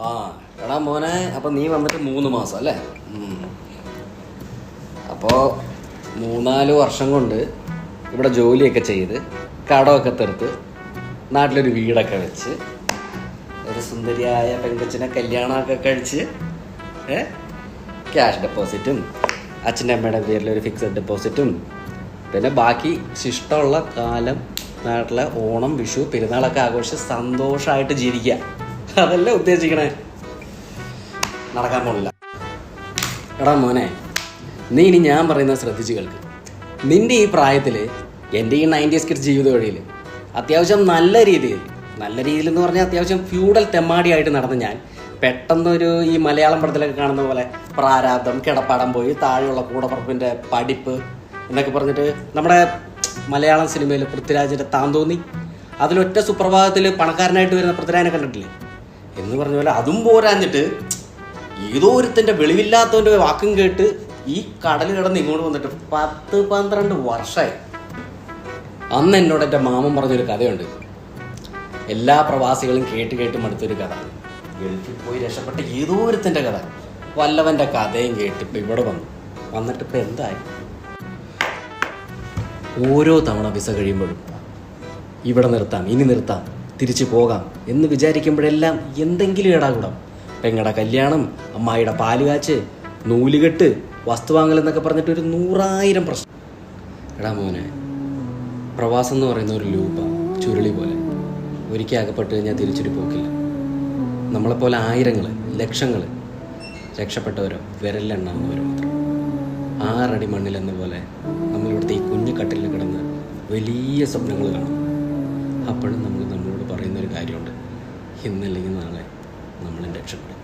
ആ എടാ മോനെ, അപ്പം നീ വന്നിട്ട് 3 മാസം അല്ലേ? അപ്പോൾ 3-4 വർഷം കൊണ്ട് ഇവിടെ ജോലിയൊക്കെ ചെയ്ത് കടമൊക്കെ തീർത്ത് നാട്ടിലൊരു വീടൊക്കെ വെച്ച് ഒരു സുന്ദരിയായ പെങ്കൊച്ചിനെ കല്യാണമൊക്കെ കഴിച്ച് ക്യാഷ് ഡെപ്പോസിറ്റും അച്ഛൻ്റെ അമ്മയുടെ പേരിലൊരു ഫിക്സഡ് ഡെപ്പോസിറ്റും പിന്നെ ബാക്കി ശിഷ്ടമുള്ള കാലം നാട്ടിലെ ഓണം, വിഷു, പെരുന്നാളൊക്കെ ആഘോഷിച്ച് സന്തോഷമായിട്ട് ജീവിക്കുക. അതല്ലേ ഉദ്ദേശിക്കണേ? നടക്കാൻ പോണില്ല. എടാ മോനെ, നീ ഇനി ഞാൻ പറയുന്നത് ശ്രദ്ധിച്ച് കേൾക്ക്. നിൻ്റെ ഈ പ്രായത്തിൽ എൻ്റെ ഈ 90s കിഡ്സ് ജീവിത വഴിയിൽ അത്യാവശ്യം നല്ല രീതിയിൽ എന്ന് പറഞ്ഞാൽ അത്യാവശ്യം ഫ്യൂഡൽ തെമ്മാടിയായിട്ട് നടന്ന ഞാൻ പെട്ടെന്നൊരു ഈ മലയാളം പടത്തിലൊക്കെ കാണുന്ന പോലെ പ്രാരാബ്ദം, കിടപ്പാടം പോയി, താഴെയുള്ള കൂടപ്പുറപ്പിൻ്റെ പഠിപ്പ് എന്നൊക്കെ പറഞ്ഞിട്ട് നമ്മുടെ മലയാളം സിനിമയിൽ പൃഥ്വിരാജിൻ്റെ താന്തോന്നി അതിലൊറ്റ സുപ്രഭാതത്തിൽ പണക്കാരനായിട്ട് വരുന്ന പൃഥ്വിരാജിനെ കണ്ടിട്ടില്ലേ എന്ന് പറഞ്ഞ പോലെ അതും പോരാഞ്ഞിട്ട് ഏതോ ഒരുത്തൻ്റെ വെളിവില്ലാത്തവൻ്റെ വാക്കും കേട്ട് ഈ കടൽ കിടന്ന് ഇങ്ങോട്ട് വന്നിട്ട് 10-12 വർഷമായി. അന്ന് എന്നോട് എൻ്റെ മാമൻ പറഞ്ഞൊരു കഥയുണ്ട്. എല്ലാ പ്രവാസികളും കേട്ട് മടുത്തൊരു കഥ. ഗൾഫിൽ പോയി രക്ഷപ്പെട്ട ഏതോ ഒരുത്തൻ്റെ കഥ. വല്ലവൻ്റെ കഥയും കേട്ടിപ്പോൾ ഇവിടെ വന്നിട്ടിപ്പോൾ എന്തായി? ഓരോ തവണ വിസ കഴിയുമ്പോഴും ഇവിടെ നിർത്താം, ഇനി നിർത്താം, തിരിച്ചു പോകാം എന്ന് വിചാരിക്കുമ്പോഴെല്ലാം എന്തെങ്കിലും ഇടാകൂടാം. പെങ്ങടെ കല്യാണം, അമ്മായിയുടെ പാലുകാച്ച്, നൂലുകെട്ട്, വസ്തു വാങ്ങൽ എന്നൊക്കെ പറഞ്ഞിട്ട് ഒരു 100,000 പ്രശ്നം. എടാ മോനെ, പ്രവാസം എന്ന് പറയുന്ന ഒരു ലൂപ്പ ചുരുളി പോലെ ഒരിക്കൽ അകപ്പെട്ട് കഴിഞ്ഞാൽ തിരിച്ചൊരു പോക്കില്ല. നമ്മളെപ്പോലെ ആയിരങ്ങൾ, ലക്ഷങ്ങൾ രക്ഷപ്പെട്ടവരോ വിരലിലെണ്ണാവുന്നവരോ മാത്രം. 6 അടി മണ്ണിലെന്ന പോലെ നമ്മളിവിടുത്തെ ഈ കുഞ്ഞു കട്ടിലിൽ കിടന്ന് വലിയ സ്വപ്നങ്ങൾ കാണും. അപ്പോഴും നമ്മൾ നമ്മളോട് പറയുന്നൊരു കാര്യമുണ്ട്, ഇന്നല്ലെങ്കിൽ നാളെ നമ്മളും രക്ഷപ്പെടും.